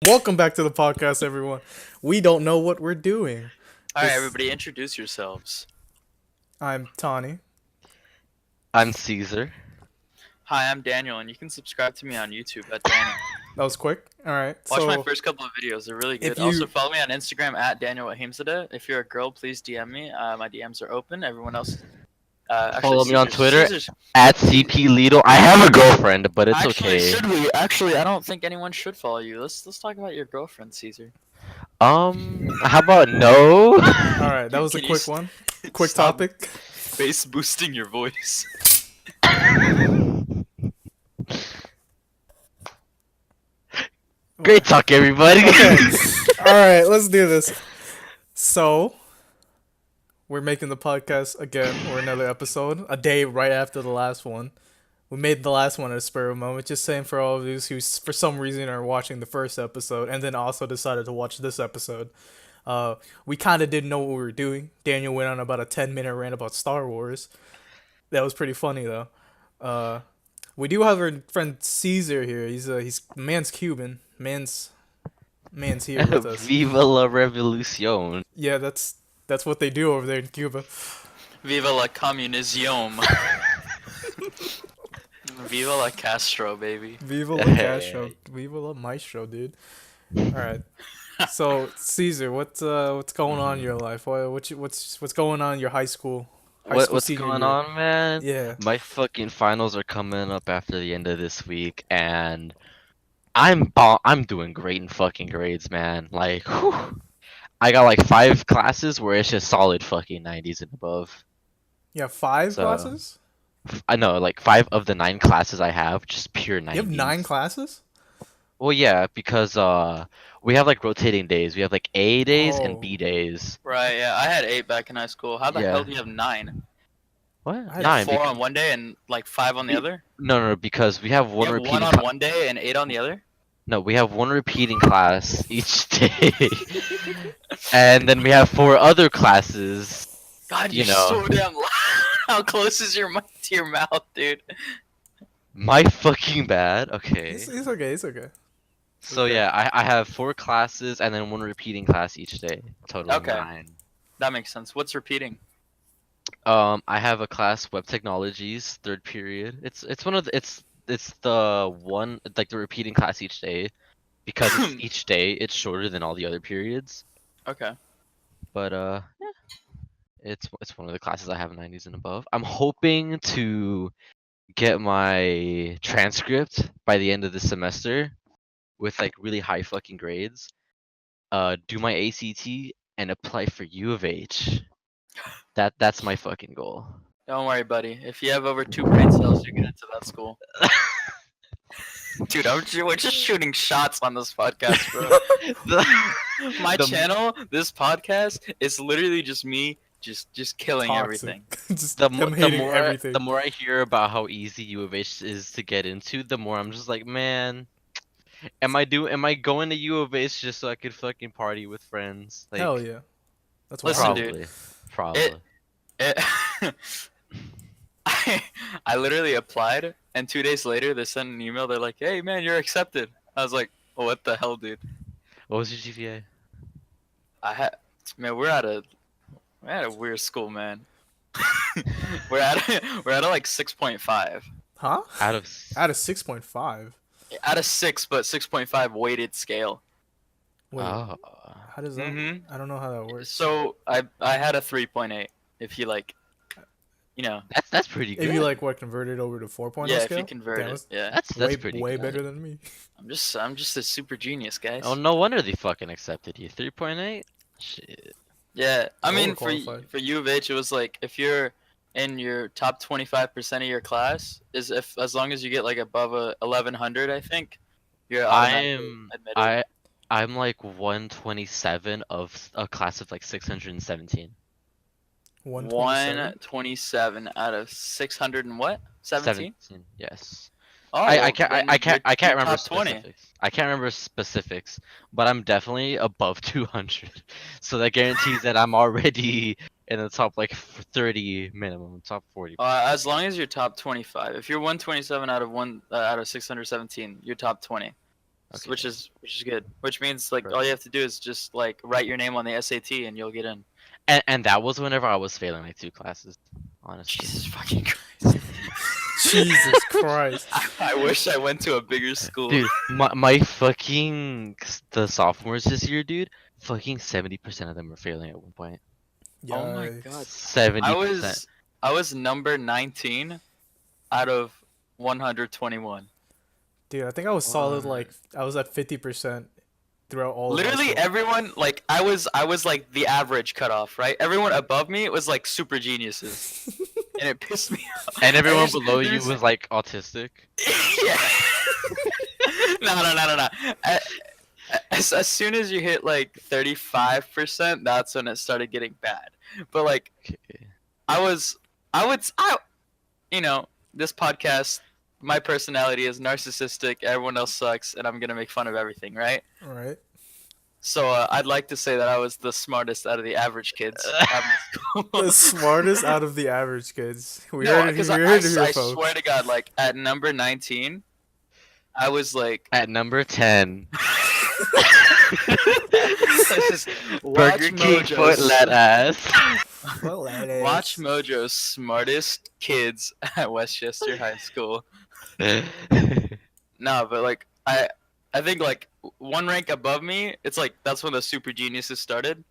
Welcome back to the podcast, everyone. We don't know what we're doing. All right, This, everybody, introduce yourselves. I'm Tawny. I'm Cesar. Hi, I'm Daniel, and you can subscribe to me on YouTube at Daniel. That was quick. All right. Watch my So first couple of videos; they're really if good. you Also, follow me on Instagram at Daniel Hamzadeh. If you're a girl, please DM me. My DMs are open. Everyone else, actually, Follow me on Twitter Caesar's. at CP Lido. I have a girlfriend, but it's Actually, okay. should we? Actually, I don't think anyone should follow you. Let's talk about your girlfriend, Caesar. How about no? all right, that was a Can you quick one. Quick stop topic. bass boosting your voice? Great talk, everybody. Okay. All right, let's do this. So we're making the podcast again, or another episode, a day right after the last one. We made the last one at a spur of the moment. Just saying for all of you who, for some reason, are watching the first episode and then also decided to watch this episode. We kind of didn't know what we were doing. Daniel went on about a 10-minute rant about Star Wars. That was pretty funny though. We do have our friend Caesar here. He's man's Cuban. Man's here with us. Viva la revolucion. Yeah, that's what they do over there in Cuba. Viva la comunización. Viva la Castro, baby. Viva la Castro. Viva la Maestro, dude. All right. So Caesar, what's going on in your life? What's going on in your high school What's senior going year? on, man? Yeah. My fucking finals are coming up after the end of this week, and I'm doing great in fucking grades, man. Like, whew. I got like 5 classes where it's just solid fucking 90s and above. You have 5 So classes? I know, like 5 of the 9 classes I have, just pure 90s. You have 9 classes? Well, yeah, because we have like rotating days. We have like A days and Oh. B days. Right, yeah. I had 8 back in high school. How the Yeah. hell do you have 9? What? I had 9? 4 on one day and like 5 on the other? No, because we have one You have repeating. 1 on one day and 8 on the other? No, we have one repeating class each day, and then we have 4 other classes. God, You you're know. so damn loud. How close is your mic to your mouth, dude? My fucking bad. Okay. It's okay. It's okay. So okay. yeah, I have 4 classes and then one repeating class each day. Total Okay. 9. That makes sense. What's repeating? I have a class web technologies, 3rd period. It's one of the it's the one like the repeating class each day because it's each day it's shorter than all the other periods. Okay. But yeah, it's one of the classes I have 90s and above. I'm hoping to get my transcript by the end of the semester with like really high fucking grades. Do my ACT and apply for U of H. That's my fucking goal. Don't worry, buddy. If you have over 2 brain cells, you get into that school. Dude, we're just shooting shots on this podcast, bro. My The- channel, this podcast, is literally just me just killing Toxic. everything. Just the, him the hating more everything. the more I hear about how easy U of H is to get into, the more I'm just like, man, am I going to U of H just so I could fucking party with friends? Like, Hell yeah. That's what Listen, I dude. probably. It, I literally applied, and 2 days later they sent an email. They're like, "Hey, man, you're accepted." I was like, oh, "What the hell, dude?" What was your GPA? Man, we're at a weird school, man. we're at a like 6.5 Huh? Out of Out of 6.5. out of 6, but 6.5 weighted scale. Wait, oh, how does that? Mhm. I don't know how that works. So I had a 3.8. If you like, you know, that's pretty good. If you like what converted over to 4.0 yeah, if scale, you convert Damn, it, that's yeah. that's way pretty way good. better than me. I'm just a super genius, guys. Oh, no wonder they fucking accepted you. 3.8? Shit. Yeah, I mean for Overqualified. U of H, it was like if you're in your top 25% of your class, is if as long as you get like above a 1100, I think, you're automatically admitted. I'm like 127 of a class of like 617. 127. 127 out of 600 and what? 17? 17, yes. Oh, I can't then I can't you're remember top 20. specifics. I can't remember specifics, but I'm definitely above 200. So that guarantees that I'm already in the top like 30 minimum, top 40. As long as you're top 25. If you're 127 out of 617, you're top 20. Okay. which is good. Which means like all Perfect. you have to do is just like write your name on the SAT and you'll get in. And that was whenever I was failing like 2 classes, honestly. Jesus fucking Christ. Jesus Christ. I wish I went to a bigger school. Dude, my fucking the sophomores this year, dude, fucking 70% of them were failing at one point. Oh my god. 70%. I was number 19 out of 121. Dude, I think I was solid. What? Like I was at 50% throughout all. of high Literally school. everyone like I was like the average cutoff, right? Everyone above me was like super geniuses. And it pissed me off. And everyone There's- below you there's- was like autistic. Yeah. No. As soon as you hit like 35%, that's when it started getting bad. But like Okay. you know, this podcast, my personality is narcissistic, everyone else sucks, and I'm gonna make fun of everything, right? All right. So I'd like to say that I was the smartest out of the average kids at my school. The smartest out of the average kids. We No, heard it. because We I heard it here, I folks. swear to God, like at number 19, I was like, At number 10, let's just Burger King foot let ass. Well, that is- Watch Mojo's smartest kids at Westchester High School. No, but like I think like one rank above me, it's like that's when the super geniuses started,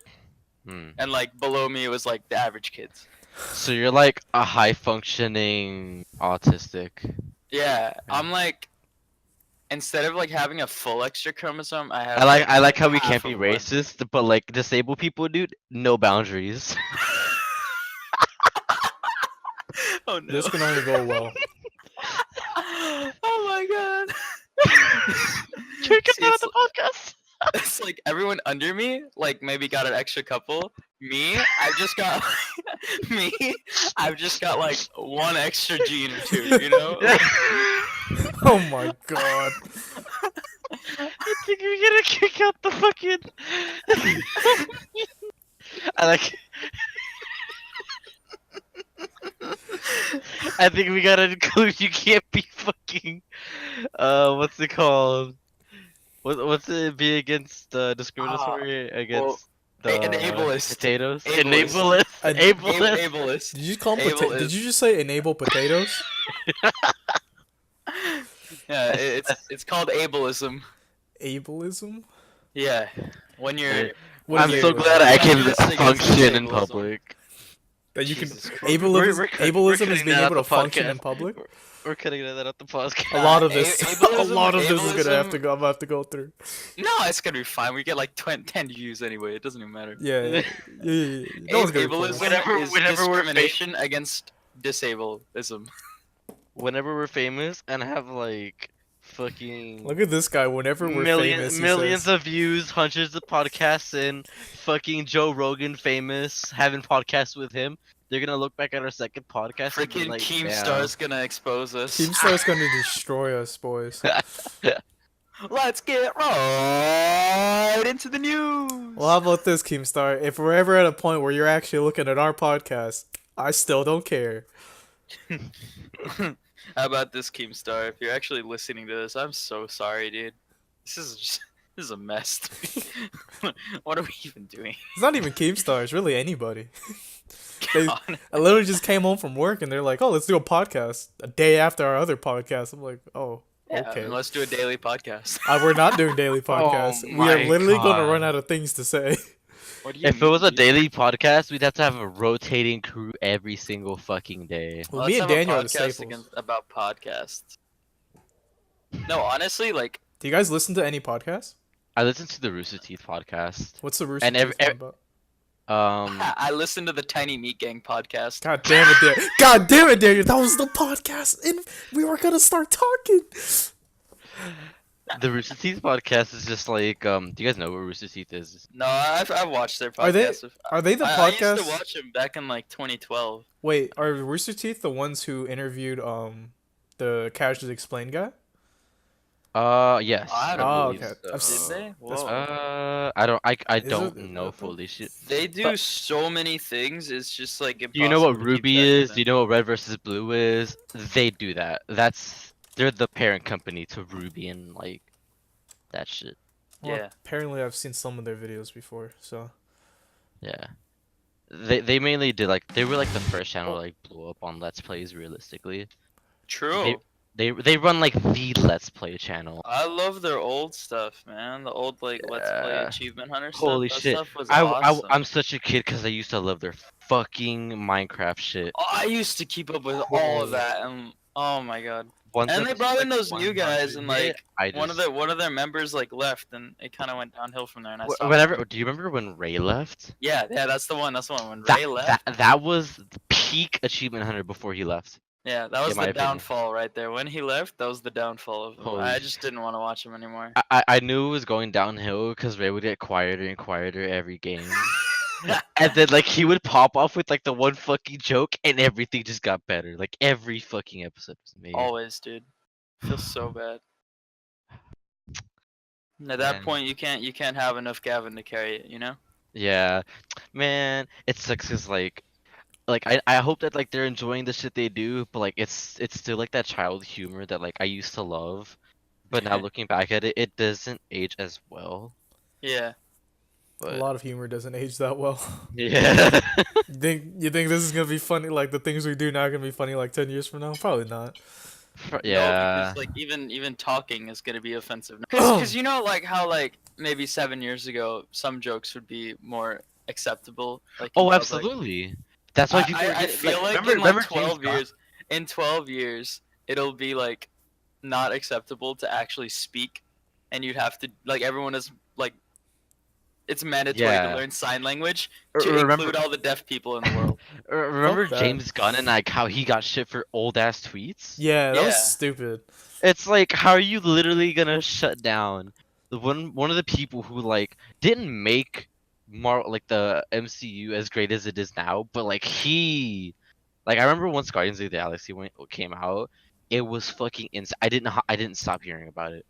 Hmm. and like below me it was like the average kids. So you're like a high functioning autistic. Yeah, I'm like instead of like having a full extra chromosome, I have. I like how we half can't be of one. racist, but like disabled people, dude, no boundaries. Oh no! This can only go well. Oh my god! Can we get See, that on it's the podcast? It's like everyone under me, like maybe got an extra couple. Me, I've just got me. I've just got like one extra gene or two. You know? Oh my god. I think we're gonna kick out the fucking. I like. I think we gotta include you can't be fucking. What's it called? What's it be against discriminatory against the an ableist. potatoes? Ableist. Enablest. An Ableist. Ableist. Did you call them Able Did is- you just say enable potatoes? Yeah, it's called ableism. Ableism? Yeah, when you're What I'm is so ableism? glad I can Ableist against function in ableism. public. That you can Jesus Christ. ableism. We're Ableism is cutting being that out able to the function podcast. in public. We're cutting that out the podcast. A lot of this. A ableism- lot of this is gonna have ableism- to go. I'm gonna have to go through. No, it's gonna be fine. We get like 10 views anyway. It doesn't even matter. Yeah. No one's gonna Ableism play. is Whenever we're discrimination against disableism. Whenever we're famous and have like fucking Look at this guy. Whenever we're famous, he millions says, of views, hundreds of podcasts, and fucking Joe Rogan famous having podcasts with him, they're gonna look back at our second podcast and be Freaking like, Keemstar's gonna expose us. Keemstar's gonna destroy us, boys. Let's get right into the news. Well, how about this, Keemstar? If we're ever at a point where you're actually looking at our podcast, I still don't care. How about this, Keemstar? If you're actually listening to this, I'm so sorry, dude. This is a mess. What are we even doing? It's not even Keemstar. It's really anybody. They- God. I literally just came home from work and they're like, "Oh, let's do a podcast." A day after our other podcast, I'm like, "Oh, Yeah, okay." and let's do a daily podcast. We're not doing daily podcasts. we are my literally going to God. run out of things to say. What do you If it was a mean? daily podcast, we'd have to have a rotating crew every single fucking day. Well, Let's me and have a Daniel are the podcast staples. about podcasts. No, honestly, like Do you guys listen to any podcasts? I listened to the Rooster Teeth podcast. What's the Rooster And Teeth one about? I listened to the Tiny Meat Gang podcast. God damn it, Daniel! God damn it, Daniel! That was the podcast, and we were gonna start talking. The Rooster Teeth podcast is just like, do you guys know what Rooster Teeth is? No, I've watched their podcast. Are they- Are they the I used podcast? to watch them back in like 2012. Wait, are Rooster Teeth the ones who interviewed the Casually Explained guy? Yes. I don't believe okay. so. I've Did s- they? that's Whoa. I Is don't it- know fully shit. They do But- so many things. It's just like Do you know what impossible to keep Ruby track of is? them. Do you know what Red versus Blue is? They do that. They're the parent company to Ruby and like that shit. Well, Yeah. apparently I've seen some of their videos before, so. Yeah. They mainly did like they were like the first channel Oh. to like blow up on Let's Plays realistically. They True. they run like the Let's Play channel. I love their old stuff, man. The old like Let's Play Yeah. Achievement Hunter stuff. Holy That shit. stuff was awesome. I'm such a kid because I used to love their fucking Minecraft shit. Oh, I used to keep up with all of that, and oh my god. Once And they episode, brought in like, those new guys, 100 and hit, like I one of just their members like left, and it kind of went downhill from there. And I stopped. whenever. Do you remember when Ray left? Yeah, yeah, that's the one. That's the one. When That Ray left, that was the peak achievement hunter before he left. yeah, that was in my the opinion. downfall right there. When he left, that was the downfall of him. Holy I just didn't want to watch him anymore. I knew it was going downhill because Ray would get quieter and quieter every game. And then like he would pop off with like the one fucking joke and everything just got better. Like every fucking episode was made. Always, dude. Feels so bad. And at that Man. point, you can't have enough Gavin to carry it, you know? Yeah, man, it sucks cause like I hope that like they're enjoying the shit they do, but like it's still like that child humor that like I used to love, but now looking back at it, it doesn't age as well. Yeah. A But lot of humor doesn't age that well. yeah, You think this is gonna be funny? Like the things we do now are gonna be funny like 10 years from now? Probably not. No, yeah, because like even talking is gonna be offensive. Because you know like how like maybe 7 years ago some jokes would be more acceptable. Like in oh, public. absolutely. That's why people. I feel like remember, in like remember James 12 Gunn? years, in 12 years, it'll be like not acceptable to actually speak, and you'd have to like everyone is like, it's mandatory Yeah. to learn sign language Or- to or remember- include all the deaf people in the world. Remember that. James Gunn and like how he got shit for old ass tweets? Yeah, that was Yeah. stupid. It's like, how are you literally gonna shut down the one of the people who like didn't make like the MCU as great as it is now, but like I remember once Guardians of the Galaxy came out, it was fucking insane. I didn't stop hearing about it,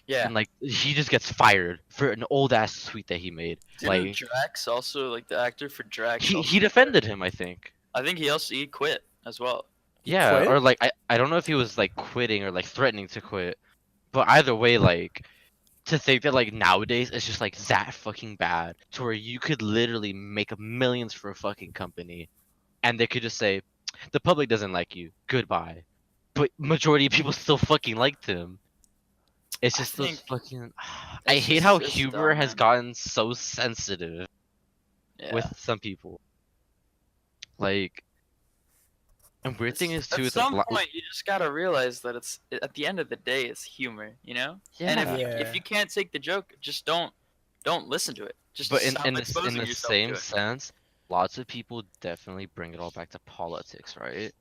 Yeah. and like he just gets fired for an old ass tweet that he made. Didn't Like Drax also like the actor for Drax? he also he quit? defended him, I think. I think he quit as well. Yeah, quit? or like I don't know if he was like quitting or like threatening to quit, but either way, like to think that like nowadays it's just like that fucking bad to where you could literally make millions for a fucking company, and they could just say, the public doesn't like you, goodbye, but majority of people still fucking liked him. It's I just those think fucking. I it's hate just- how it's humor dumb, has man. gotten so sensitive Yeah. with some people. Like, and weird thing is too, At it's like some point, you just gotta realize that it's at the end of the day, it's humor, you know. And yeah. if you can't take the joke, just don't listen to it. Just But stop in exposing the yourself same to it. sense, lots of people definitely bring it all back to politics, right?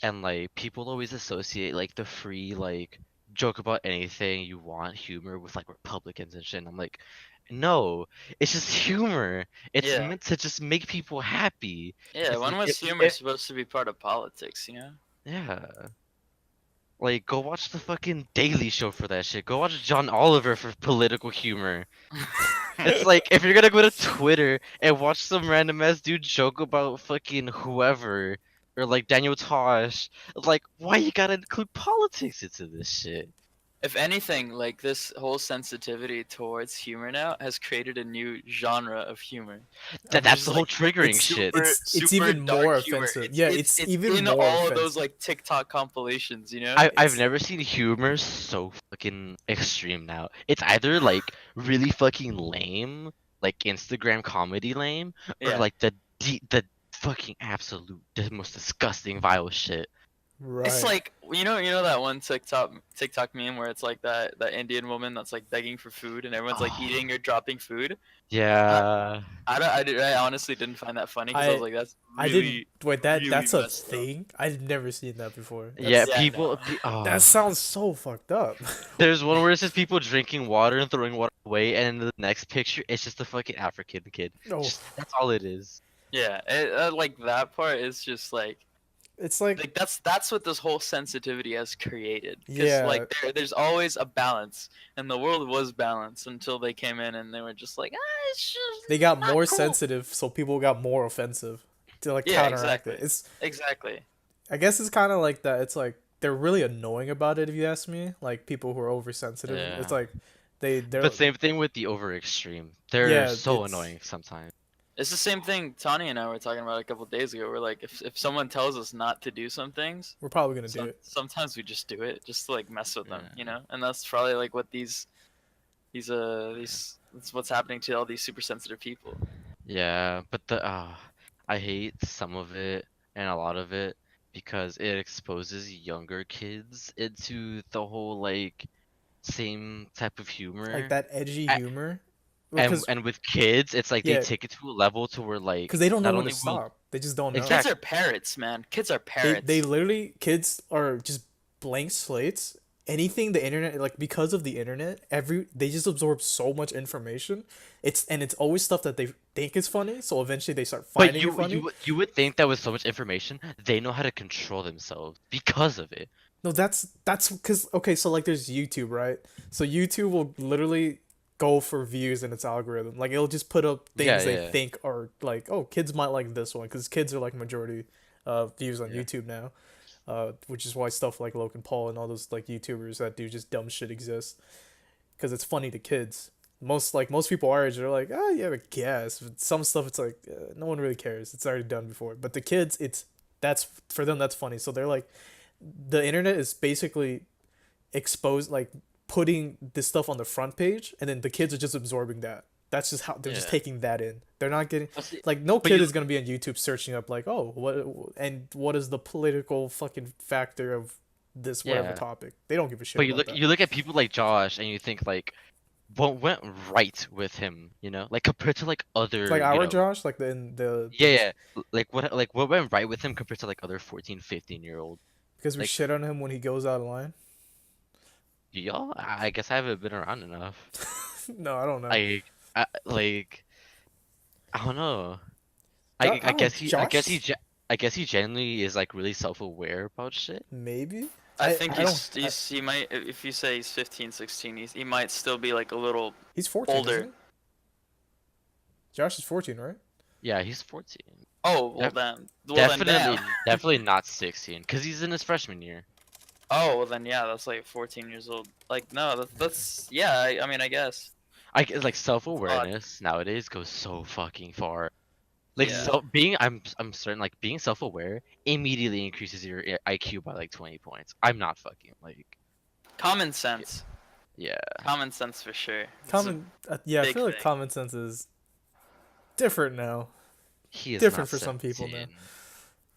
And like people always associate like the free like joke about anything you want humor with like Republicans and shit. And I'm like, no, it's just humor. It's Yeah. meant to just make people happy. Yeah, It's when like, was humor supposed to be part of politics? You know. Yeah. Like, go watch the fucking Daily Show for that shit. Go watch John Oliver for political humor. It's like, if you're gonna go to Twitter and watch some random ass dude joke about fucking whoever, or like Daniel Tosh, like, why you gotta include politics into this shit? If anything, like this whole sensitivity towards humor now has created a new genre of humor. That's Just the whole like, triggering it's shit. It's super even dark more humor. offensive. Yeah, it's even in more all of offensive. those like TikTok compilations, you know. I've it's- never seen humor so fucking extreme now. It's either like really fucking lame, like Instagram comedy lame, or Yeah. like the fucking absolute, the most disgusting, vile shit. Right. It's like you know that one TikTok meme where it's like that Indian woman that's like begging for food and everyone's like Oh. eating or dropping food. Yeah. I honestly didn't find that funny because I was like that's I really didn't. Wait, that's really a messed up. thing. I've never seen that before. Yeah, Yeah, people. no. Oh. That sounds so fucked up. There's one where it's just people drinking water and throwing water away, and in the next picture, it's just a fucking African kid. No, That's all it is. Yeah, like that part is just like it's like that's what this whole sensitivity has created. 'Cause, Yeah. like there's always a balance, and the world was balanced until they came in and they were just like, it's just they got not more cool." sensitive, so people got more offensive to like Yeah, counteract exactly. it. It's Exactly. I guess it's kind of like that. It's like they're really annoying about it if you ask me. Like people who are oversensitive. It's Yeah. like they're But same thing with the over extreme. They're yeah, so it's annoying sometimes. It's the same thing Tanya and I were talking about a couple days ago. We're like, if someone tells us not to do some things, we're probably gonna do it. sometimes we just do it just to like mess with them, Yeah. you know. And that's probably like what these that's what's happening to all these super sensitive people. Yeah, but I hate some of it and a lot of it because it exposes younger kids into the whole like same type of Like humor. that edgy A- humor, And because and with kids, it's like they yeah, take it to a level to where because like they don't know not when to only will stop. They just don't know. Kids exact are parrots, man. Kids are They parrots. literally kids are just blank slates. Anything the internet, like because of the internet, they just absorb so much information. It's always stuff that they think is funny, so eventually they start but finding it funny. you would think that with so much information, they know how to control themselves because of it. No, that's because okay, so like there's YouTube, right? So YouTube will literally go for views in its algorithm. Like it'll just put up Yeah, things they yeah, think are like, oh, kids might like this one because kids are like majority views on yeah. YouTube now. Which is why stuff like Logan Paul and all those like YouTubers that do just dumb shit exist because it's funny to kids. Most people our age are like, oh yeah, I guess. But some stuff it's like no one really cares. It's already done before. But the kids, that's for them that's funny. So they're like, the internet is basically exposed like putting this stuff on the front page, and then the kids are just absorbing that. That's just how they're just Yeah. taking that in. They're not getting But see, like no but kid you is gonna be on YouTube searching up like, oh, what is the political fucking factor of this whatever yeah. topic. They don't give a shit But about that. you look at people like Josh and you think like what went right with him, you know? Like compared to like Like other, you our know, Josh, like yeah, yeah. Like what went right with him compared to like other 14, 15-year old. because we Like shit on him when he goes out of line. y'all, I guess I haven't been around enough. No, I don't know. Like I don't know. I don't know. I guess Josh, I guess he genuinely is like really self-aware about shit. maybe. I think I don't. he might, if you say he's 15, 16, he might still be like a little He's 14, isn't older. he? Josh is 14, right? Yeah, he's 14. Oh, well Def- then. Well then, Definitely damn. definitely not 16 cuz he's in his freshman year. Oh, well then, yeah, that's like 14 years old. Like, no, that's yeah, I mean, I guess. I guess like Odd. self-awareness nowadays goes so fucking far. Like Yeah. I'm certain like being self-aware immediately increases your IQ by like 20 points. I'm not fucking like Common sense. yeah. Common sense for sure. It's a Yeah, I big feel like thing. common sense is different now. He is Different not for some people now. 17.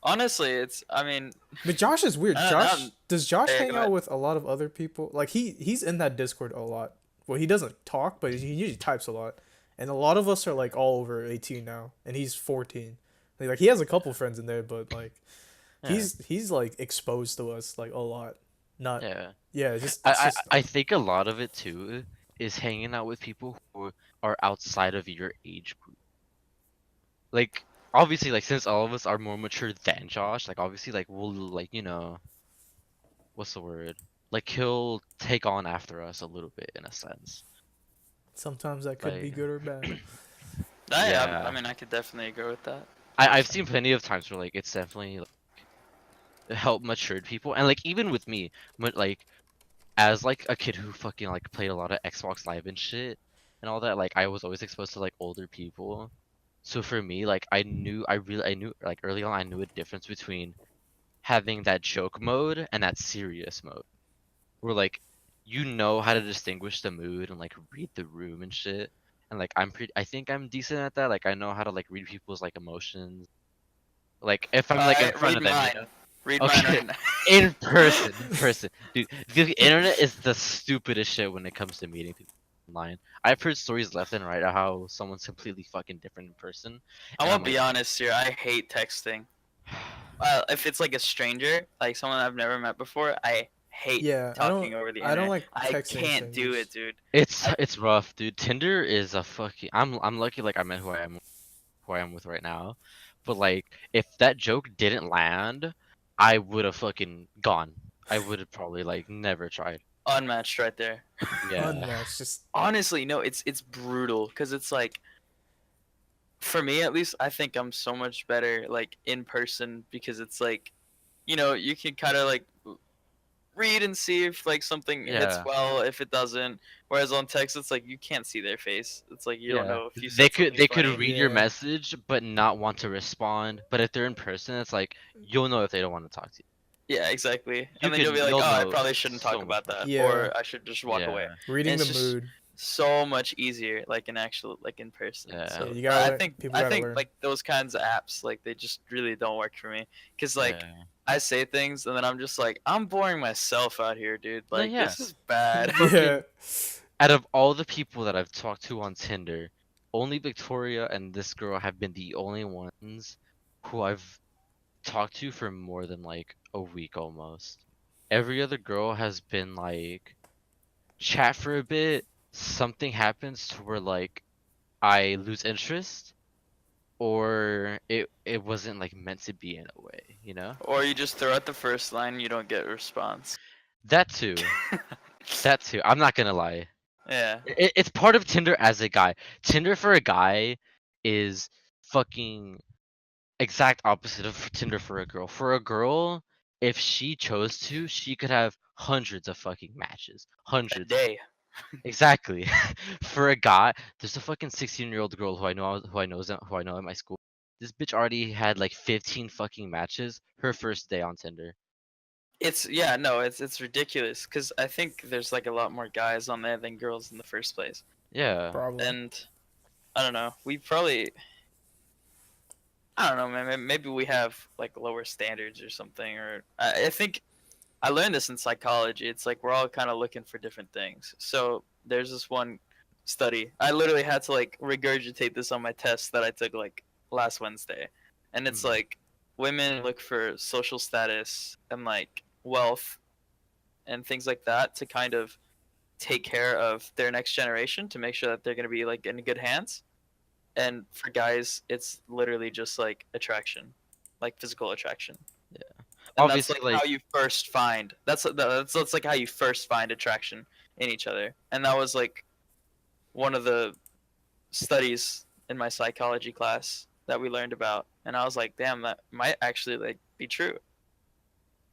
Honestly, it's, I mean, But Josh is weird. I don't know. Does Josh Yeah, hang go out ahead. with a lot of other people? Like he's in that Discord a lot. Well, he doesn't talk, but he usually types a lot. And a lot of us are like all over 18 now, and he's 14. Like he has a couple friends in there, but like Yeah. he's like exposed to us like a lot. Not Yeah. yeah, just it's just I think a lot of it too is hanging out with people who are outside of your age group. Like obviously like since all of us are more mature than Josh, like obviously like we'll like, you know, what's the word? Like he'll take on after us a little bit in a sense. sometimes that could be Like good or bad. I yeah. mean, I could definitely agree with that. I've seen plenty of times where like it's definitely like, helped matured people and like even with me, but like as like a kid who fucking like played a lot of Xbox Live and shit and all that, like I was always exposed to like older people. So for me, like I knew like early on I knew a difference between having that joke mode and that serious mode. Where like you know how to distinguish the mood and like read the room and shit. And like I think I'm decent at that. Like I know how to like read people's like emotions. Like if I'm like in front Read of them, you mine. know. Read mine Okay. right now. In person. Dude, the internet is the stupidest shit when it comes to meeting people online. I've heard stories left and right of how someone's completely fucking different in person. I And I'm won't like, be honest here. I hate texting. If it's like a stranger, like someone I've never met before, I hate Yeah, talking over the I don't internet. like I texting can't do strangers. it, dude. it's rough, dude. Tinder is a fucking I'm lucky like I met who I am with right now. But like if that joke didn't land, I would have fucking gone. I would have probably like never tried. Unmatched right there. Yeah. Unmatched, just Honestly, no, it's brutal because it's like, for me at least, I think I'm so much better like in person because it's like, you know, you can kind of like read and see if like something hits Yeah. well. If it doesn't, whereas on text it's like you can't see their face. It's like you don't Yeah. know if you They said could something they could funny. read your Yeah. message but not want to respond. But if they're in person, it's like you'll know if they don't want to talk to Yeah, exactly. you. And then you'll be like, You'll oh, I know probably shouldn't so talk much about more. that, Yeah. or I should just walk away. Yeah. Reading And the it's just mood. so much easier, like in person. Yeah. Yeah, So you gotta I learn. think People gotta learn. like those kinds of apps, like they just really don't work for me, cause like Yeah. I say things and then I'm just like I'm boring myself out here, dude. No, Like yeah. this is bad. Yeah. Out of all the people that I've talked to on Tinder, only Victoria and this girl have been the only ones who I've talked to for more than like a week almost. Every other girl has been like chat for a bit, something happens to where like I lose interest or it wasn't like meant to be in a way, you know? Or you just throw out the first line, you don't get a response. That too. That too. I'm not gonna lie. Yeah. It's part of Tinder as a guy. Tinder for a guy is fucking exact opposite of Tinder for a girl. For a girl, if she chose to, she could have hundreds of fucking matches. A Hundreds. day. Exactly. For a guy, there's a fucking 16-year-old girl who I know at my school. This bitch already had like 15 fucking matches her first day on Tinder. It's yeah, no, it's ridiculous because I think there's like a lot more guys on there than girls in the first place. Yeah. Probably. And I don't know. We probably I don't know, man. Maybe we have like lower standards or something. Or I think I learned this in psychology. It's like we're all kind of looking for different things. So there's this one study. I literally had to like regurgitate this on my test that I took like last Wednesday, and it's Mhm. like women look for social status and like wealth and things like that to kind of take care of their next generation to make sure that they're going to be like in good hands. And for guys, it's literally just like attraction, like physical attraction. And that's Obviously, like like how you first find that's like how you first find attraction in each other. And that was like one of the studies in my psychology class that we learned about. And I was like, damn, that might actually like be true.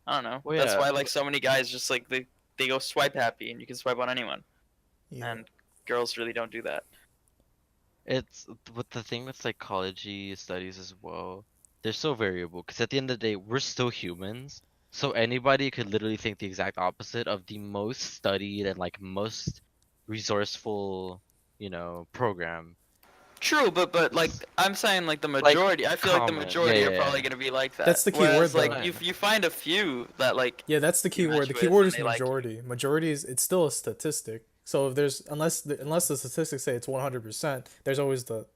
I don't know. well, That's yeah, why like so many guys just like they go swipe happy and you can swipe on anyone. Yeah. And girls really don't do that. it's with the thing with psychology studies as well. They're so variable because at the end of the day, we're still humans. So anybody could literally think the exact opposite of the most studied and like most resourceful, program. True, but like I'm saying, like the Like majority, I feel like the common, yeah, majority are yeah, probably yeah. gonna be like that. That's the key Whereas, word, like though. you find a few that like Yeah, that's the key you word. match The with key word and is they like you. majority. Majority is it's still a statistic. So if there's unless the statistics say it's 100%, there's always the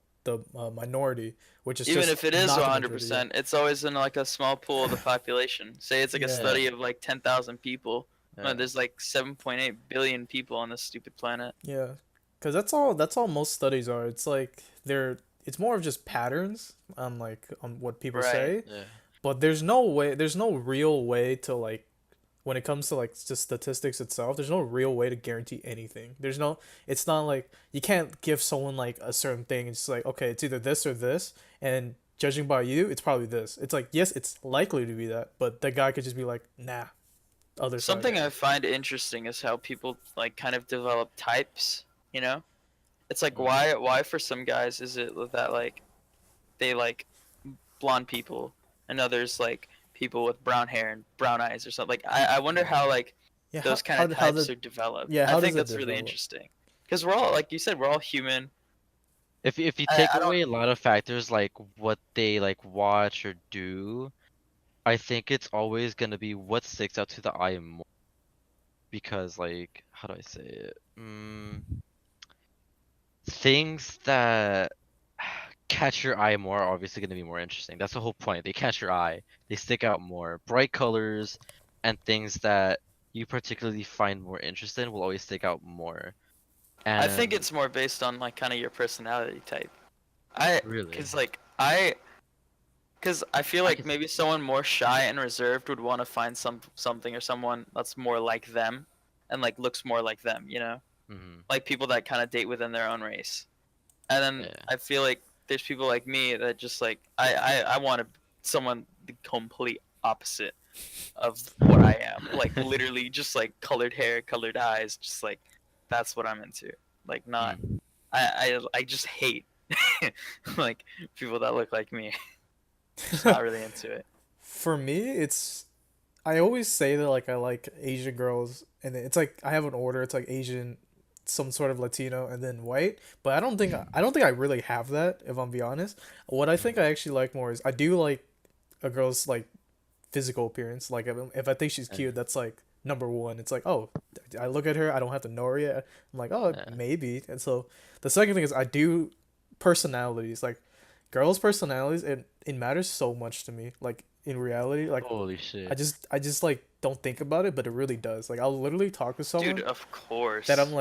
minority, which is Even just if it is not the majority. 100%, it's always in like a small pool of the population. Say it's like a Yeah. study of like 10,000 people. Yeah. There's like 7.8 billion people on this stupid planet. Yeah, because that's all most studies are. It's like it's more of just patterns on what people Right. say, Yeah. but there's no real way to like when it comes to like just statistics itself. There's no real way to guarantee anything. It's not like you can't give someone like a certain thing. It's like okay, it's either this or this, and judging by you, it's probably this. It's like yes, it's likely to be that, but the guy could just be like nah, other side. Something I find interesting is how people like kind of develop types, you know? It's like why for some guys is it that like they like blonde people and others like people with brown hair and brown eyes or something. Like I wonder how like Yeah, those kind of types are developed. yeah, I how think does it that's really develop? interesting because we're all like you said, we're all human. If you I, take I don't. away a lot of factors like what they like watch or do, I think it's always gonna be what sticks out to the eye more. Because like, how do I say it? Things that catch your eye more are obviously gonna be more interesting. That's the whole point. They catch your eye. They stick out more. Bright colors and things that you particularly find more interesting will always stick out more. I think And it's more based on like kind of your personality type. I really, because I feel I like can maybe someone more shy and reserved would want to find something or someone that's more like them and like looks more like them, you know? hmm Like people that kind of date within their own race. And then yeah. I feel like there's people like me that just like I want someone the complete opposite. of what I am. Like literally just like colored hair, colored eyes, just like that's what I'm into. Like not Mm. I just hate like people that look like me. Just not really into it. For me, it's I always say that like I like Asian girls, and it's like I have an order. It's like Asian, some sort of Latino, and then white. But I don't think I really have that. If I'm be honest, what I think I actually like more is I do like a girl's like physical appearance. Like if I think she's cute, that's like number one. It's like, oh, I look at her, I don't have to know her yet. I'm like, oh, Yeah. maybe. And so the second thing is I do personalities. Like girls' personalities, it matters so much to me. Like in reality, like Holy shit. I just like don't think about it, but it really does. Like I'll literally talk to Dude, someone of that course. Yeah. I'm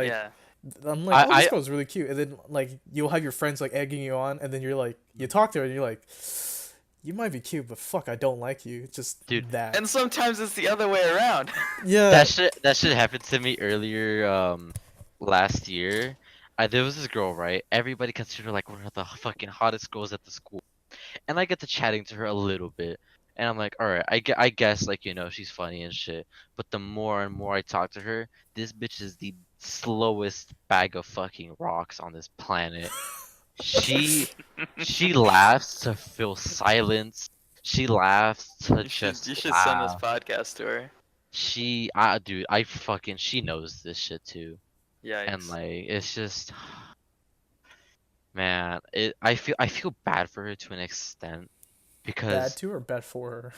like, oh, this I girl's really cute, and then like you'll have your friends like egging you on, and then you're like, you talk to her, and you're like, you might be cute, but fuck, I don't like you. Just dude, that. And sometimes it's the other way around. Yeah. that shit happened to me earlier last year. There was this girl, right? Everybody considered her like one of the fucking hottest girls at the school. And I get to chatting to her a little bit. And I'm like, alright, I guess like, you know, she's funny and shit. But the more and more I talk to her, this bitch is the slowest bag of fucking rocks on this planet. She she laughs to fill silence. She laughs to You just should send this laugh. podcast to her. Dude, she knows this shit too. And Yikes. like, it's just, man, I feel bad for her to an extent Bad because to or bad for her?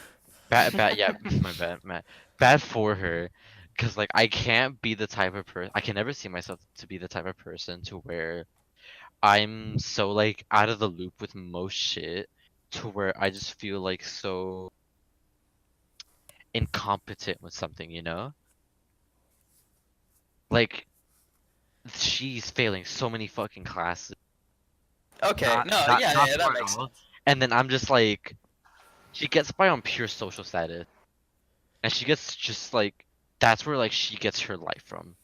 yeah, my bad, man, bad for her, because like I can't be the type of person, I can never see myself to be the type of person to where I'm so like out of the loop with most shit to where I just feel like so incompetent with something, you know? Like she's failing so many fucking classes, Okay. No, yeah, not yeah, that for at makes all. sense. And then I'm just like, she gets by on pure social status, and she gets just like, that's where like she gets her life from.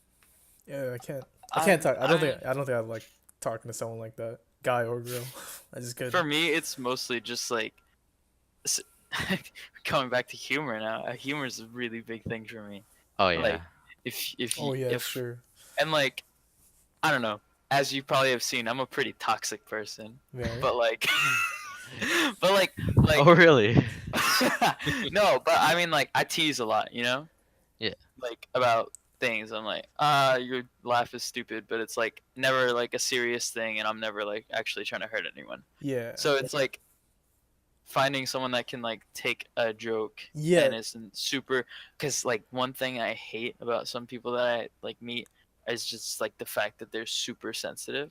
Yeah, I can't. I I can't talk. I mean, I don't think I like talking to someone like that, guy or girl. I just for couldn't. me it's mostly just like s- going back to humor now. Humor is a really big thing for me. Oh Like yeah. if you Oh yeah, if sure. and like I don't know. As you probably have seen, I'm a pretty toxic person. Very. But like but Oh really? no, but I mean like I tease a lot, you know? Yeah. Like about things. I'm like, your laugh is stupid, but it's like never like a serious thing and I'm never like actually trying to hurt anyone. Yeah. So it's like finding someone that can like take a joke Yeah. and isn't super because like one thing I hate about some people that I like meet is just like the fact that they're super sensitive.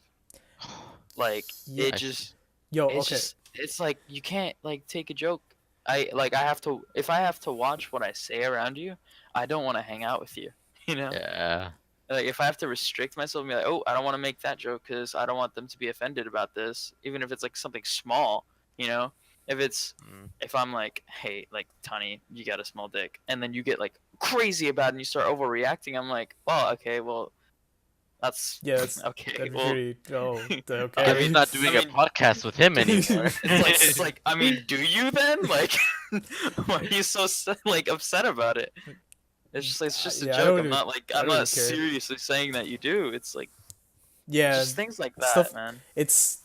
Like Yeah. it I see. just Yo. it's Okay. just it's like you can't like take a joke. I have to if I have to watch what I say around you, I don't want to hang out with you. You know, Yeah. like if I have to restrict myself and be like, oh, I don't want to make that joke because I don't want them to be offended about this, even if it's like something small. You know, if it's Mm. if I'm like, hey, like Tani, you got a small dick, and then you get like crazy about it and you start overreacting, I'm like, well, okay, well, that's Yeah. okay. That'd be Well, pretty. Oh. I Guess we're Okay. mean, not I doing a mean, podcast with him anymore. it's like I mean, do you then? Like, why are you so like upset about it? It's just a Yeah. joke. I'm not like I I'm don't even not care. seriously saying that you do. It's like Yeah. just things like Stuff. that, man. It's.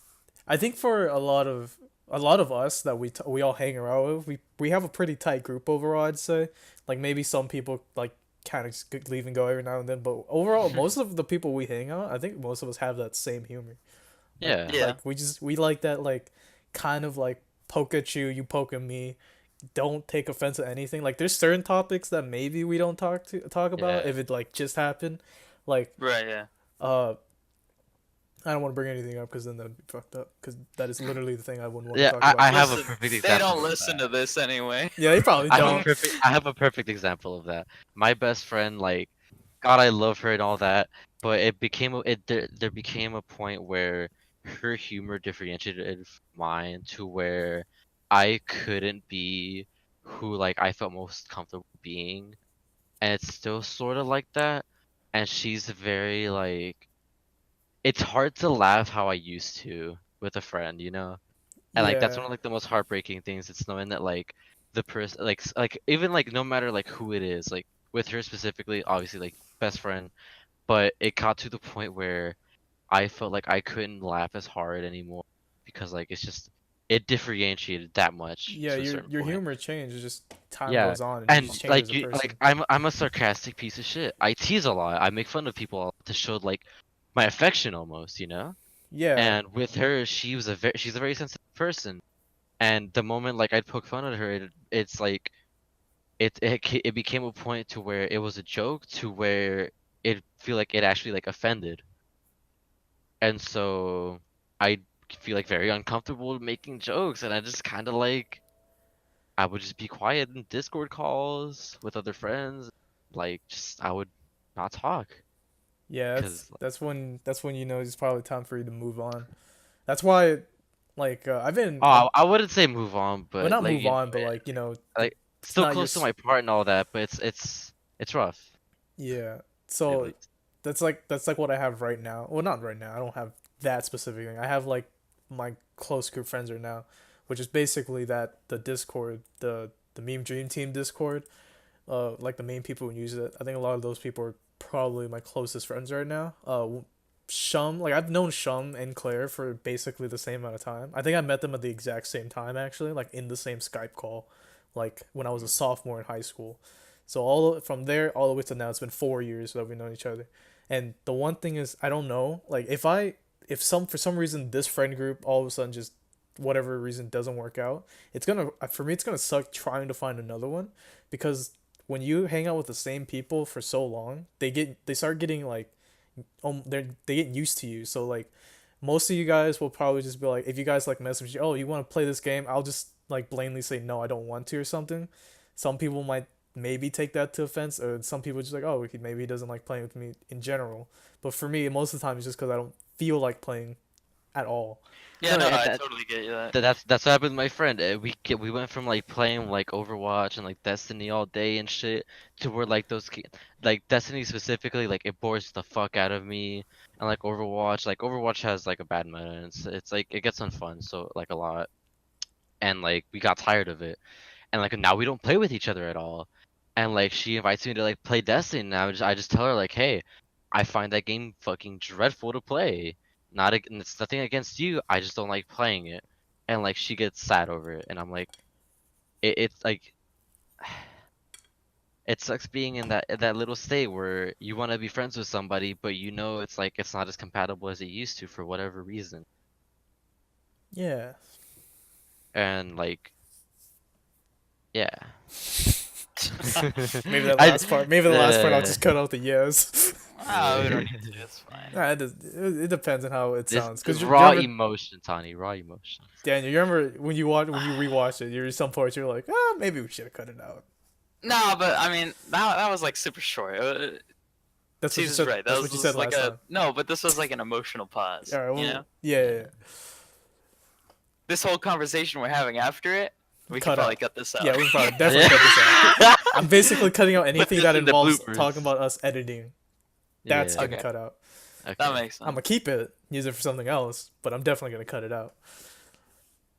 I think for a lot of us that we all hang around with, we have a pretty tight group overall. I'd say, like maybe some people like kind of leave and go every now and then, but overall, most of the people we hang out, I think most of us have that same humor. Yeah. Yeah, We like that like kind of like poke at you, you poke at me. Don't take offense at anything. Like there's certain topics that maybe we don't talk about Yeah. if it like just happened. Like right. Yeah. uh I don't want to bring anything up because then that'd be fucked up. Because that is literally the thing I wouldn't want to Yeah, talk about. I have a Listen, perfect they example don't of listen that. to this anyway. Yeah, they probably don't. I have a perfect example of that. My best friend, like, God, I love her and all that, but there became a point where her humor differentiated from mine to where I couldn't be who like I felt most comfortable being, and it's still sort of like that. And she's very like, it's hard to laugh how I used to with a friend, you know? And like that's one Yeah, of like the most heartbreaking things. It's knowing that like the person like even like no matter like who it is, like with her specifically, obviously like best friend, but it got to the point where I felt like I couldn't laugh as hard anymore because like it's just it differentiated that much Yeah, to a your certain your point. humor changes. Just time Yeah. goes on, and you And just change as like a you like person. I'm a sarcastic piece of shit. I tease a lot. I make fun of people a lot to show like my affection almost, you know? Yeah, And with her, she's a very sensitive person. And the moment like I'd poke fun at her, it's like it became a point to where it was a joke to where it feel like it actually like offended. And so I feel like very uncomfortable making jokes, and I just kind of like I would just be quiet in Discord calls with other friends, like just I would not talk yeah. That's because that's when that's when you know it's probably time for you to move on. That's why, like, I oh I wouldn't say move on, well but not like move you know on, but like like it's still not your close to my part and all that, but it's rough yeah. at So least. that's like what I have right now. Well, not right now. I don't have that specific thing. I have like my close group friends right now, which is basically that the Discord, the meme dream team Discord. Like the main people who use it. I think a lot of those people are probably my closest friends right now. Shum, like I've known Shum and Claire for basically the same amount of time. I think I met them at the exact same time actually, like in the same Skype call, like when I was a sophomore in high school. So from there all the way to now, it's been 4 years that we've known each other. And the one thing is, I don't know, like if some for some reason this friend group all of a sudden just whatever reason doesn't work out, it's gonna for me it's gonna suck trying to find another one because when you hang out with the same people for so long, they start getting like they get used to you. So like most of you guys will probably just be like, if you guys like message you, oh, you want to play this game, I'll just like blatantly say no, I don't want to or something. Some people might maybe take that to offense, or some people just like, oh, maybe he doesn't like playing with me in general. But for me, most of the time it's just because I don't feel like playing at all. Yeah, No, no, and I totally get you that. that's what happened with my friend. We went from like playing like Overwatch and like Destiny all day and shit to where like like Destiny specifically like it bores the fuck out of me, and like Overwatch has like a bad meta, and it's like it gets unfun so like a lot, and like we got tired of it, and like now we don't play with each other at all, and like she invites me to like play Destiny, and I just tell her like, hey, I find that game fucking dreadful to play. It's nothing against you. I just don't like playing it, and like she gets sad over it, and I'm like, it's like it sucks being in that little state where you want to be friends with somebody, but you know it's like it's not as compatible as it used to for whatever reason, Yeah. and like yeah. I Maybe the last part I'll just cut out the yes. Ah, we don't need to. It's fine. Nah, it depends on how it this sounds. Cause you raw remember, emotion, Tani, raw emotion. Daniel, you remember when you rewatch it, you're some parts you're like, ah, maybe we should have cut it out. No, but I mean that was like super short. That's what you Caesar's said. right. That's That what you was said like last a time. no, but this was like an emotional pause. All right. You Well, know, yeah. this whole conversation we're having after it, we could Cut probably out. cut this out. Yeah, we probably definitely cut this out. I'm basically cutting out Put anything this that in the involves bloopers. talking about us editing. That's Yeah. getting Okay. cut out. Okay. That makes sense. I'm gonna keep it, use it for something else, but I'm definitely gonna cut it out.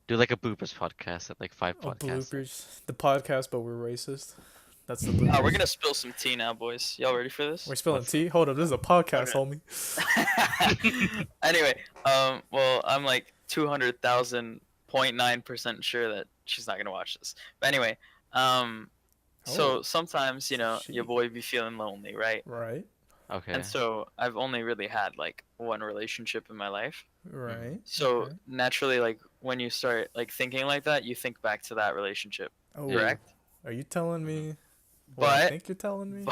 Do like a bloopers podcast at like 5 Oh, podcasts. bloopers. The podcast, but we're racist. That's the We're bloopers. gonna spill some tea now, boys. Y'all ready for this? We're spilling What's tea. Hold up, this is a podcast, Okay. homie. Anyway, well, I'm like 200,000.9% sure that she's not gonna watch this. But anyway, so Oh, sometimes your shit. boy be feeling lonely, right? Right, Okay. And so I've only really had like one relationship in my life. right. So okay. naturally, like when you start like thinking like that, you think back to that relationship, Oh, Yeah. correct? are you telling me what I But think you're telling me?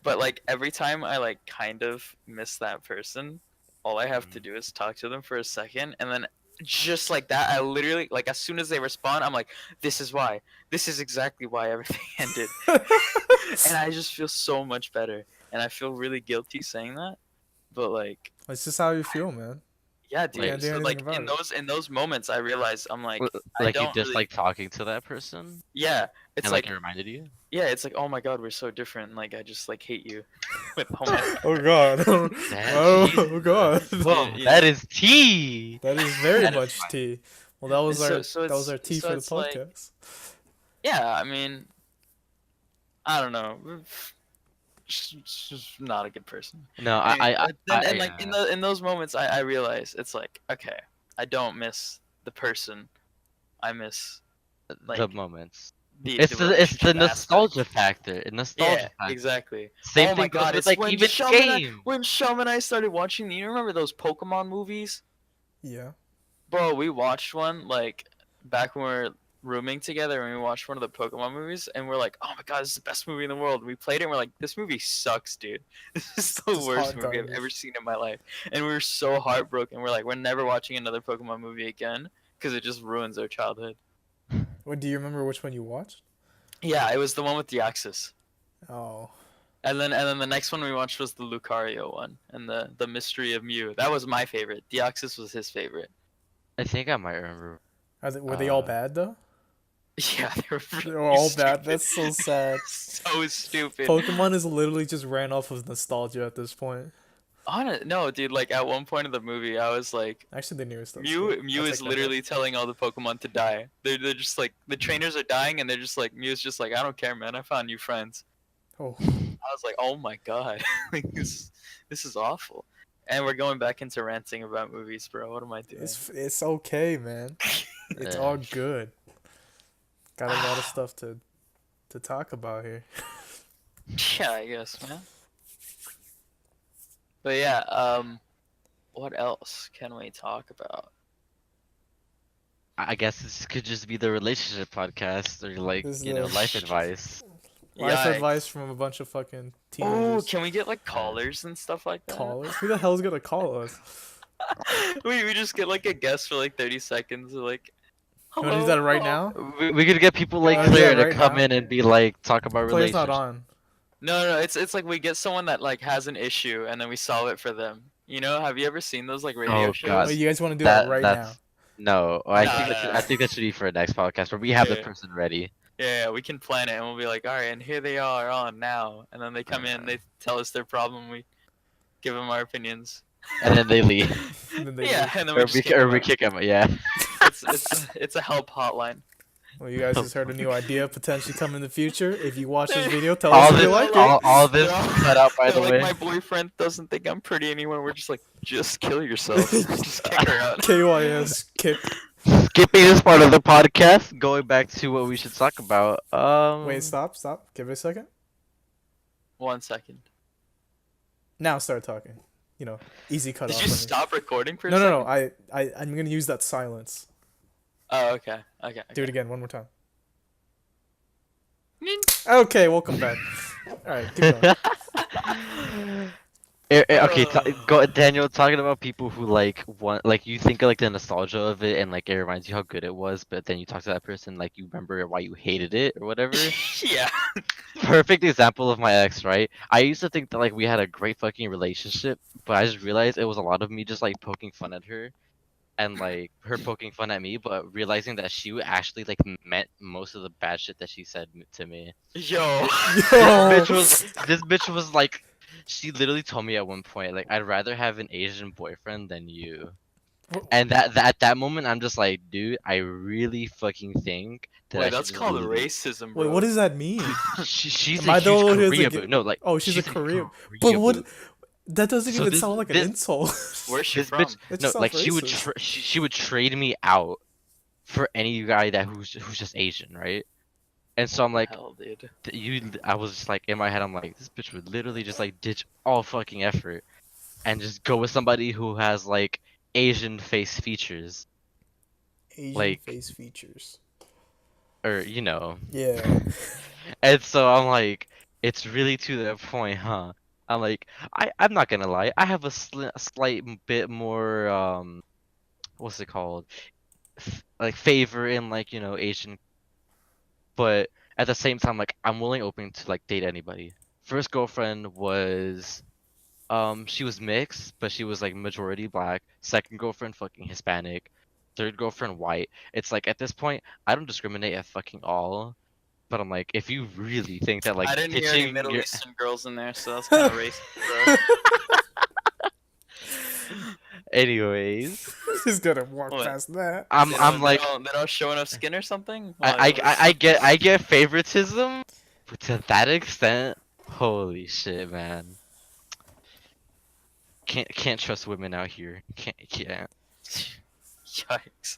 but like every time I like kind of miss that person, all I have to do is talk to them for a second, and then just like that, I literally like as soon as they respond, I'm like, this is why. This is exactly why everything ended. And I just feel so much better, and I feel really guilty saying that, but like It's just how you feel, man. yeah, Like- dude. Can't do So anything like about in it. those moments, I realize I'm like I Like you don't really dislike talking to that person, yeah. It's and like like it reminded you. yeah, it's like oh my god, we're so different. And, like I just like hate you with all my Oh god. Damn, oh god. Whoa, yeah. that is tea. That is very That is much fine. tea. Well, that was So- our so that was it's- our tea so for the it's like- podcast. Yeah, I mean, I don't know. Just not a good person. No, And then and like yeah. in those moments, I realize it's like, okay, I don't miss the person. I miss The like moments. the It's the relationship nostalgia aspect. factor. Nostalgia Yeah, factor. exactly. Same Oh thing my goes god, with it's like even games. When Shum and I started watching. You remember those Pokemon movies? Yeah. Bro, we watched one like back when we were rooming together, and we watched one of the Pokemon movies, and we're like, "Oh my god, this is the best movie in the world." We played it, and we're like, "This movie sucks, dude. This is the Just worst hot movie I've ever garbage. seen in my life." And we were so heartbroken. We're like, "We're never watching another Pokemon movie again because it just ruins our childhood." What do you remember? Which one you watched? Yeah, it was the one with the Axis. Oh, And then the next one we watched was the Lucario one and the Mystery of Mew. That was my favorite. Deoxys was his favorite. I think I might remember. were they all Uh, bad though? Yeah, they were They were really all bad. stupid. That's so sad. So stupid. Pokemon is literally just ran off of nostalgia at this point. No, dude. Like at one point of the movie, I was like, Actually, the nearest stuff's good. Mew I is take that back. literally telling all the Pokemon to die. They're just like the trainers are dying, and they're just like Mew's just like, I don't care, man. I found new friends. Oh, I was like, oh my god, like this is awful. And we're going back into ranting about movies, bro. What am I doing? it's okay, man. It's yeah. all good. Got a lot of stuff to talk about here. Yeah, I guess, man. But yeah, what else can we talk about? I guess this could just be the relationship podcast or like, This is you know, the life advice. life Yikes. advice from a bunch of fucking Oh, teenagers. can we get like callers and stuff like that? Callers? Who the hell's gonna call us? We just get like a guest for like 30 seconds, like, You wanna do hello. that right hello." now? We could get people like wanna do Claire that to right come now? in and be like, talk about Player's not relationships. on. No, it's like we get someone that like has an issue and then we solve it for them. You know, have you ever seen those like radio Oh God, Wait, shows? you guys want to do that right now? that's no. Alright. I think that should be for a next podcast where we have the Yeah. person ready. Yeah, we can plan it and we'll be like, all right, and here they are on now, and then they come in, they tell us their problem, we give them our opinions. And then they leave. And then they Yeah, leave. and then we just kick Or them we out. kick them. Yeah. It's a help hotline. Well, you guys just heard a new idea potentially come in the future. If you watch this video, tell all us if this, you like it. all this They're all- cut out by they're the like, way. my boyfriend doesn't think I'm pretty anymore. We're just like, just kill yourself. Just kick her out. KYS kick. Skipping this part of the podcast, going back to what we should talk about. Wait, stop. Give it a second. 1 second. Now start talking. You know, easy cut Did off. you for me. stop recording for a No, second? no, no. I'm gonna use that silence. Oh, okay. Okay. Do it again one more time. Ning. Okay, welcome back. All right, keep going. Okay, go Daniel. Talking about people who like want, like you think of like the nostalgia of it, and like it reminds you how good it was, but then you talk to that person, like you remember why you hated it or whatever. Yeah. Perfect example of my ex, right? I used to think that like we had a great fucking relationship, but I just realized it was a lot of me just like poking fun at her, and like her poking fun at me, but realizing that she actually like meant most of the bad shit that she said to me. Yo. This bitch was like, she literally told me at one point, like, I'd rather have an Asian boyfriend than you. And that at that moment, I'm just like, dude, I really fucking think that I Wait, should that's just called leave. racism, bro. Wait, what does that mean? She's Am a I the huge one who has a Korea gi- boo. No, like, Oh, she's a a Korean. Korea But what? boo. That doesn't So even this- sound like an this- insult. Where's she This from? bitch, That no, just like sounds racist. she would trade me out for any guy that who's just Asian, right? And so I'm like, Hell, dude. I was just like in my head, I'm like, this bitch would literally just like ditch all fucking effort and just go with somebody who has like Asian face features, Asian like- face features. or you know. Yeah. And so I'm like, it's really to that point, huh? I'm like, I'm not gonna lie, I have a slight bit more what's it called? Like favor in like, you know, Asian, but at the same time, like I'm willing open to like date anybody. First girlfriend was she was mixed, but she was like majority black. Second girlfriend fucking Hispanic. Third girlfriend white. It's like at this point I don't discriminate at fucking all. But I'm like, if you really think that like I didn't hear any pitching Middle your Eastern girls in there, so that's kind of racist, bro. Anyways, He's gonna walk What? past that. I'm like they don't show enough skin or something. I get favoritism, but to that extent, holy shit, man. Can't trust women out here. Can't. Yikes.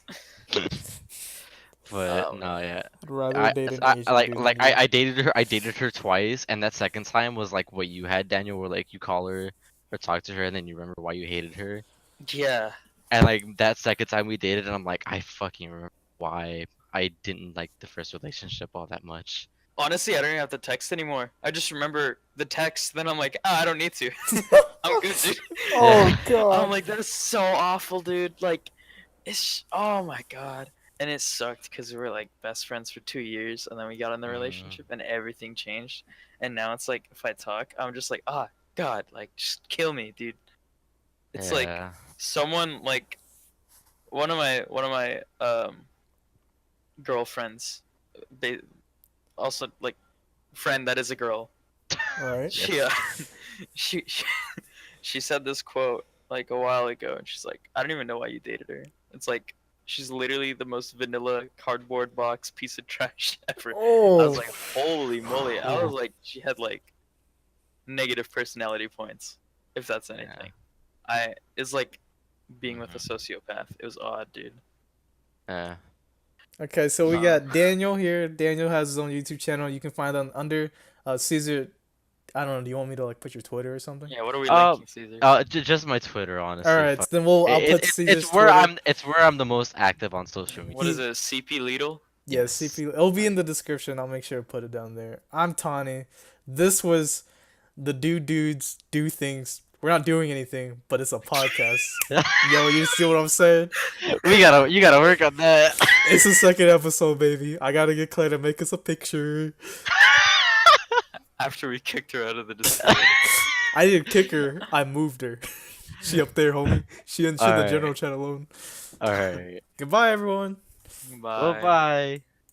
But Oh, no, yeah. I'd rather date an Asian Like dude like than you. I dated her twice, and that second time was like what you had, Daniel, where like you call her or talk to her, and then you remember why you hated her. yeah. And like that second time we dated, and I'm like, I fucking remember why I didn't like the first relationship all that much. Honestly, I don't even have to text anymore. I just remember the text, then I'm like, I don't need to. I'm good, dude. Oh Yeah. god. I'm like, that is so awful, dude. Like, oh my god. And it sucked because we were like best friends for 2 years, and then we got in the relationship, and everything changed. And now it's like, if I talk, I'm just like, ah, god, like, just kill me, dude. It's like Yeah. someone like one of my girlfriends, they also like friend that is a girl. Right. She she she said this quote like a while ago, and she's like, I don't even know why you dated her. It's like she's literally the most vanilla cardboard box piece of trash ever. I Oh. was like, holy moly! I was like, she had like negative personality points, if that's anything. It's like being with a sociopath. It was odd, dude. Yeah. Okay, so we Um, got Daniel here. Daniel has his own YouTube channel. You can find on under Cesar. I don't know. Do you want me to like put your Twitter or something? Yeah, what are we Uh, linking, Caesar? Just my Twitter, honestly. All right, Fuck. then I'll put Caesar's It's where Twitter. it's where I'm the most active on social media. What is it, CP Lidl? Yeah, Yes. CP. It'll be in the description. I'll make sure to put it down there. I'm Tawny. This was the Dudes do things. We're not doing anything, but it's a podcast. Yo, you see what I'm saying? You gotta work on that. It's the second episode, baby. I gotta get Clay to make us a picture. After we kicked her out of the Discord. I didn't kick her. I moved her. She up there, homie. She in the Alright. general chat alone. All right. Goodbye, everyone. Bye. Bye.